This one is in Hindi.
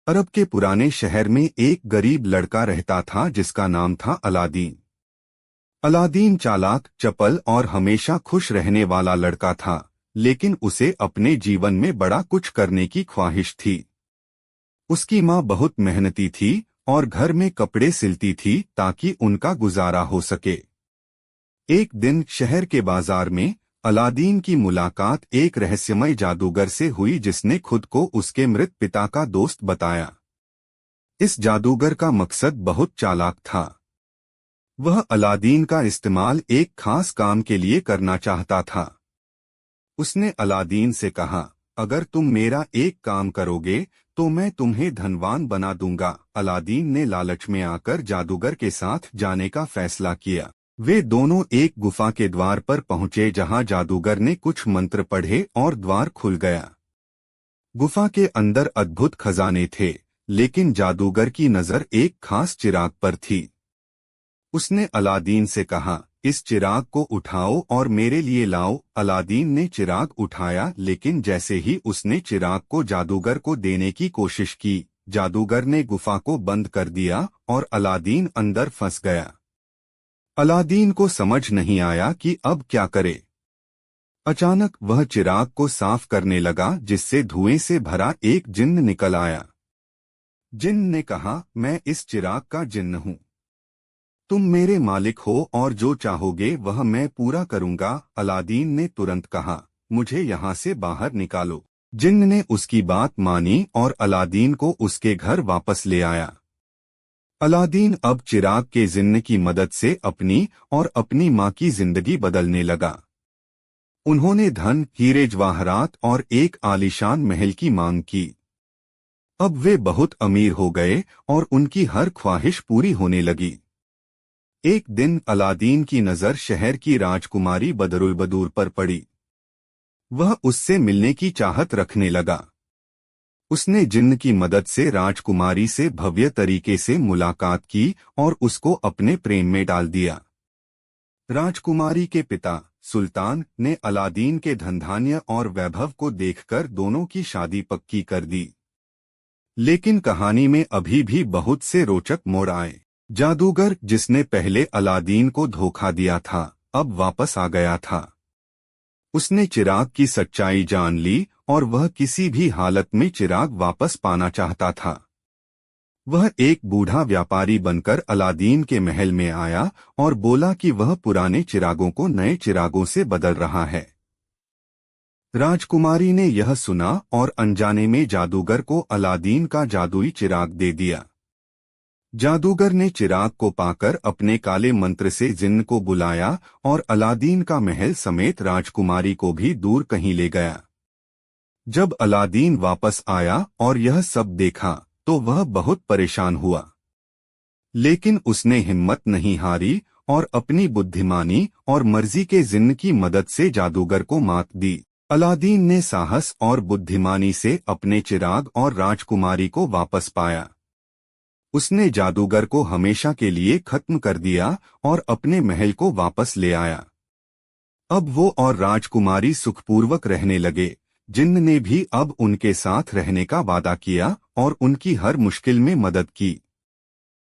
अरब के पुराने शहर में एक गरीब लड़का रहता था जिसका नाम था अलादीन। अलादीन चालाक, चपल और हमेशा खुश रहने वाला लड़का था, लेकिन उसे अपने जीवन में बड़ा कुछ करने की ख्वाहिश थी। उसकी माँ बहुत मेहनती थी और घर में कपड़े सिलती थी ताकि उनका गुजारा हो सके। एक दिन शहर के बाजार में अलादीन की मुलाकात एक रहस्यमय जादूगर से हुई जिसने खुद को उसके मृत पिता का दोस्त बताया। इस जादूगर का मकसद बहुत चालाक था। वह अलादीन का इस्तेमाल एक खास काम के लिए करना चाहता था। उसने अलादीन से कहा, अगर तुम मेरा एक काम करोगे तो मैं तुम्हें धनवान बना दूंगा। अलादीन ने लालच में आकर जादूगर के साथ जाने का फैसला किया। वे दोनों एक गुफा के द्वार पर पहुंचे जहां जादूगर ने कुछ मंत्र पढ़े और द्वार खुल गया। गुफा के अंदर अद्भुत खजाने थे, लेकिन जादूगर की नजर एक खास चिराग पर थी। उसने अलादीन से कहा, इस चिराग को उठाओ और मेरे लिए लाओ। अलादीन ने चिराग उठाया, लेकिन जैसे ही उसने चिराग को जादूगर को देने की कोशिश की, जादूगर ने गुफा को बंद कर दिया और अलादीन अंदर फंस गया। अलादीन को समझ नहीं आया कि अब क्या करे। अचानक वह चिराग को साफ करने लगा, जिससे धुएं से भरा एक जिन्न निकल आया। जिन्न ने कहा, मैं इस चिराग का जिन्न हूँ। तुम मेरे मालिक हो और जो चाहोगे वह मैं पूरा करूंगा। अलादीन ने तुरंत कहा, मुझे यहाँ से बाहर निकालो। जिन्न ने उसकी बात मानी और अलादीन को उसके घर वापस ले आया। अलादीन अब चिराग के जिन्न की मदद से अपनी और अपनी माँ की जिंदगी बदलने लगा। उन्होंने धन, हीरे जवाहरात और एक आलीशान महल की मांग की। अब वे बहुत अमीर हो गए और उनकी हर ख्वाहिश पूरी होने लगी। एक दिन अलादीन की नजर शहर की राजकुमारी बदरुलबदूर पर पड़ी। वह उससे मिलने की चाहत रखने लगा। उसने जिन्न की मदद से राजकुमारी से भव्य तरीके से मुलाकात की और उसको अपने प्रेम में डाल दिया। राजकुमारी के पिता सुल्तान ने अलादीन के धनधान्य और वैभव को देखकर दोनों की शादी पक्की कर दी। लेकिन कहानी में अभी भी बहुत से रोचक मोड़ आए। जादूगर, जिसने पहले अलादीन को धोखा दिया था, अब वापस आ गया था। उसने चिराग की सच्चाई जान ली और वह किसी भी हालत में चिराग वापस पाना चाहता था। वह एक बूढ़ा व्यापारी बनकर अलादीन के महल में आया और बोला कि वह पुराने चिरागों को नए चिरागों से बदल रहा है। राजकुमारी ने यह सुना और अनजाने में जादूगर को अलादीन का जादुई चिराग दे दिया। जादूगर ने चिराग को पाकर अपने काले मंत्र से जिन्न को बुलाया और अलादीन का महल समेत राजकुमारी को भी दूर कहीं ले गया। जब अलादीन वापस आया और यह सब देखा तो वह बहुत परेशान हुआ, लेकिन उसने हिम्मत नहीं हारी और अपनी बुद्धिमानी और मर्जी के जिन्न की मदद से जादूगर को मात दी। अलादीन ने साहस और बुद्धिमानी से अपने चिराग और राजकुमारी को वापस पाया। उसने जादूगर को हमेशा के लिए खत्म कर दिया और अपने महल को वापस ले आया। अब वो और राजकुमारी सुखपूर्वक रहने लगे। जिन्न ने भी अब उनके साथ रहने का वादा किया और उनकी हर मुश्किल में मदद की।